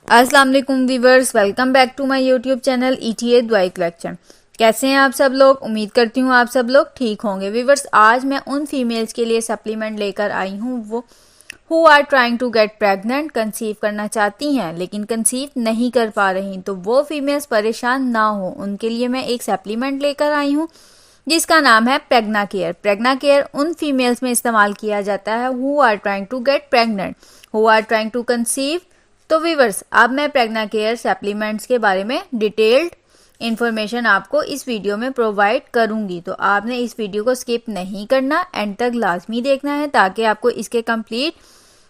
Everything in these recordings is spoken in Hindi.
अस्सलाम वालेकुम viewers, welcome back to my YouTube channel ETA दुआई कलेक्शन। कैसे हैं आप सब लोग? उम्मीद करती हूँ आप सब लोग ठीक होंगे। व्यूअर्स, आज मैं उन फीमेल्स के लिए सप्लीमेंट लेकर आई हूँ वो who are trying to get pregnant, conceive करना चाहती हैं लेकिन कंसीव नहीं कर पा रही, तो वो फीमेल्स परेशान ना हो उनके लिए मैं एक सप्लीमेंट लेकर आई हूँ जिसका नाम है प्रेग्ना केयर। प्रेग्ना केयर उन फीमेल्स में इस्तेमाल किया जाता है who are trying to get pregnant, who are trying to conceive. तो व्यूअर्स, अब मैं प्रेग्ना केयर सप्लीमेंट्स के बारे में डिटेल्ड इन्फॉर्मेशन आपको इस वीडियो में प्रोवाइड करूंगी, तो आपने इस वीडियो को स्किप नहीं करना, एंड तक लाजमी देखना है ताकि आपको इसके कंप्लीट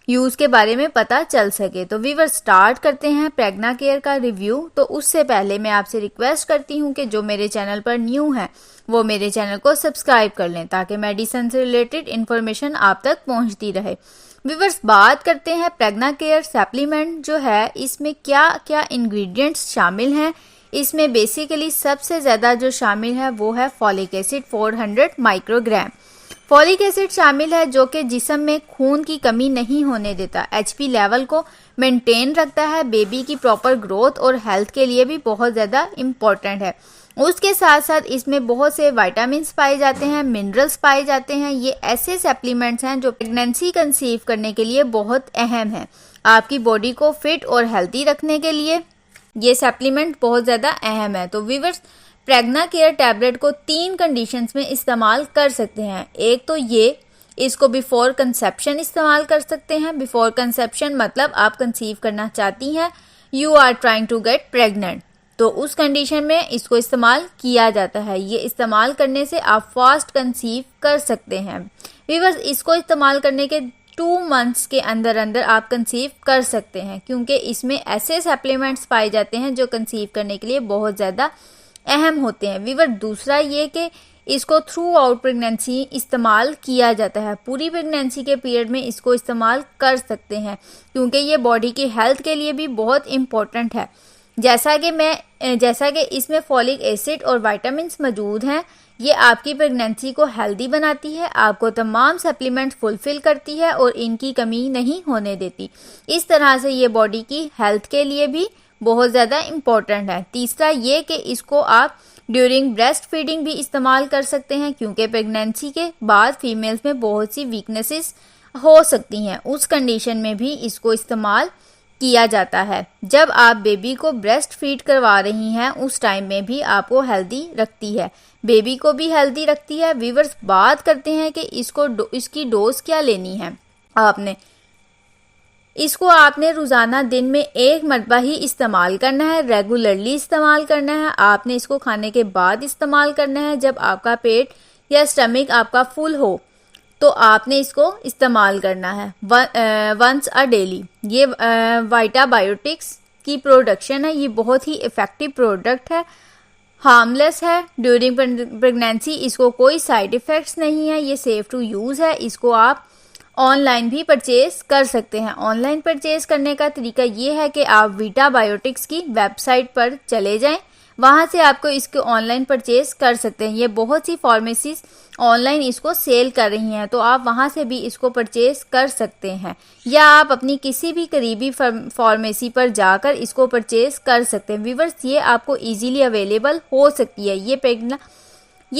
यूज के बारे में पता चल सके। तो व्यूअर्स, स्टार्ट करते हैं प्रेग्ना केयर का रिव्यू। तो उससे पहले मैं आपसे रिक्वेस्ट करती हूँ कि जो मेरे चैनल पर न्यू है वो मेरे चैनल को सब्सक्राइब कर लें ताकि मेडिसिन से रिलेटेड इन्फॉर्मेशन आप तक पहुँचती रहे। व्यूअर्स, बात करते हैं प्रेग्ना केयर सप्लीमेंट जो है इसमें क्या क्या इंग्रेडिएंट्स शामिल हैं। इसमें बेसिकली सबसे ज़्यादा जो शामिल है वो है folic acid 400 microgram. Folic acid शामिल है जो कि जिस्म में खून की कमी नहीं होने देता, HP लेवल को मेंटेन रखता है, बेबी की प्रॉपर ग्रोथ और हेल्थ के लिए भी बहुत ज़्यादा इम्पोर्टेंट है। उसके साथ साथ इसमें बहुत से विटामिन्स पाए जाते हैं, मिनरल्स पाए जाते हैं। ये ऐसे सप्लीमेंट्स हैं जो प्रेगनेंसी कंसीव करने के लिए बहुत अहम है। आपकी बॉडी को फिट और हेल्दी रखने के लिए ये सप्लीमेंट बहुत ज़्यादा अहम है। तो व्यूअर्स, प्रेग्ना केयर टैबलेट को 3 कंडीशंस में इस्तेमाल कर सकते हैं। एक तो ये, इसको बिफोर कंसेप्शन इस्तेमाल कर सकते हैं। बिफोर कंसेप्शन मतलब आप कंसीव करना चाहती हैं, you are trying to get pregnant, तो उस कंडीशन में इसको इस्तेमाल किया जाता है। ये इस्तेमाल करने से आप फास्ट कंसीव कर सकते हैं। व्यूअर्स, इसको इस्तेमाल करने के 2 मंथ्स के अंदर अंदर आप कंसीव कर सकते हैं क्योंकि इसमें ऐसे सप्लीमेंट्स पाए जाते हैं जो कंसीव करने के लिए बहुत ज़्यादा अहम होते हैं। व्यूअर, दूसरा ये कि इसको थ्रू आउट प्रेगनेंसी इस्तेमाल किया जाता है। पूरी प्रेगनेंसी के पीरियड में इसको इस्तेमाल कर सकते हैं क्योंकि ये बॉडी की हेल्थ के लिए भी बहुत इम्पोर्टेंट है। जैसा कि इसमें फॉलिक एसिड और विटामिन्स मौजूद हैं, ये आपकी प्रेगनेंसी को हेल्दी बनाती है, आपको तमाम सप्लीमेंट्स फुलफिल करती है और इनकी कमी नहीं होने देती। इस तरह से ये बॉडी की हेल्थ के लिए भी बहुत ज़्यादा इम्पोर्टेंट है। तीसरा ये कि इसको आप ड्यूरिंग ब्रेस्ट फीडिंग भी इस्तेमाल कर सकते हैं क्योंकि प्रेगनेंसी के बाद फीमेल्स में बहुत सी वीकनेसेस हो सकती हैं, उस कंडीशन में भी इसको इस्तेमाल किया जाता है। जब आप बेबी को ब्रेस्ट फीड करवा रही हैं उस टाइम में भी आपको हेल्दी रखती है, बेबी को भी हेल्दी रखती है। व्यूअर्स, बात करते हैं कि इसकी डोज क्या लेनी है। आपने रोज़ाना दिन में 1 मरतबा ही इस्तेमाल करना है, रेगुलरली इस्तेमाल करना है। आपने इसको खाने के बाद इस्तेमाल करना है। जब आपका पेट या स्टमक आपका फुल हो तो आपने इसको इस्तेमाल करना है वंस अ डेली। ये वाइटा बायोटिक्स की प्रोडक्शन है, ये बहुत ही इफ़ेक्टिव प्रोडक्ट है, हार्मलेस है। ड्यूरिंग प्रेगनेंसी इसको कोई साइड इफ़ेक्ट्स नहीं है, ये सेफ़ टू यूज़ है। इसको आप ऑनलाइन भी परचेज कर सकते हैं। ऑनलाइन परचेज करने का तरीका ये है कि आप वीटा बायोटिक्स की वेबसाइट पर चले जाएं, वहां से आपको इसको ऑनलाइन परचेज कर सकते हैं। ये बहुत सी फार्मेसीज ऑनलाइन इसको सेल कर रही हैं, तो आप वहां से भी इसको परचेज कर सकते हैं या आप अपनी किसी भी करीबी फार्मेसी पर जाकर इसको परचेज कर सकते हैं। व्यूअर्स, ये आपको इजीली अवेलेबल हो सकती है। ये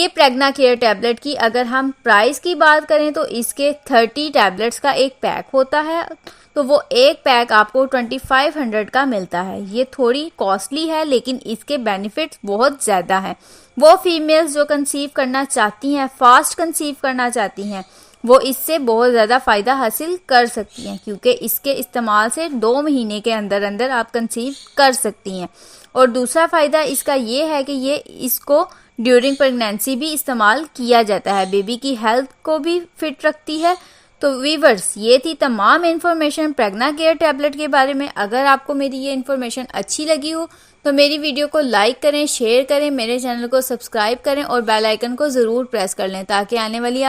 प्रेग्ना केयर टैबलेट की अगर हम प्राइस की बात करें तो इसके 30 टैबलेट्स का एक पैक होता है, तो वो एक पैक आपको 2500 का मिलता है। ये थोड़ी कॉस्टली है लेकिन इसके बेनिफिट्स बहुत ज़्यादा हैं। वो फीमेल्स जो कंसीव करना चाहती हैं, फास्ट कंसीव करना चाहती हैं, वो इससे बहुत ज़्यादा फ़ायदा हासिल कर सकती हैं क्योंकि इसके इस्तेमाल से 2 महीने के अंदर अंदर आप कंसीव कर सकती हैं। और दूसरा फ़ायदा इसका ये है कि ये इसको ड्यूरिंग प्रेगनेंसी भी इस्तेमाल किया जाता है, बेबी की हेल्थ को भी फिट रखती है। तो व्यूअर्स, ये थी तमाम इन्फॉर्मेशन प्रेग्ना केयर टैबलेट के बारे में। अगर आपको मेरी ये इन्फॉर्मेशन अच्छी लगी हो तो मेरी वीडियो को लाइक करें, शेयर करें, मेरे चैनल को सब्सक्राइब करें और बेल आइकन को ज़रूर प्रेस कर लें ताकि आने वाली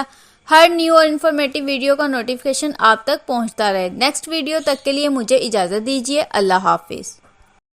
हर न्यू और इन्फॉर्मेटिव वीडियो का नोटिफिकेशन आप तक पहुंचता रहे। नेक्स्ट वीडियो तक के लिए मुझे इजाज़त दीजिए। अल्लाह हाफिज़।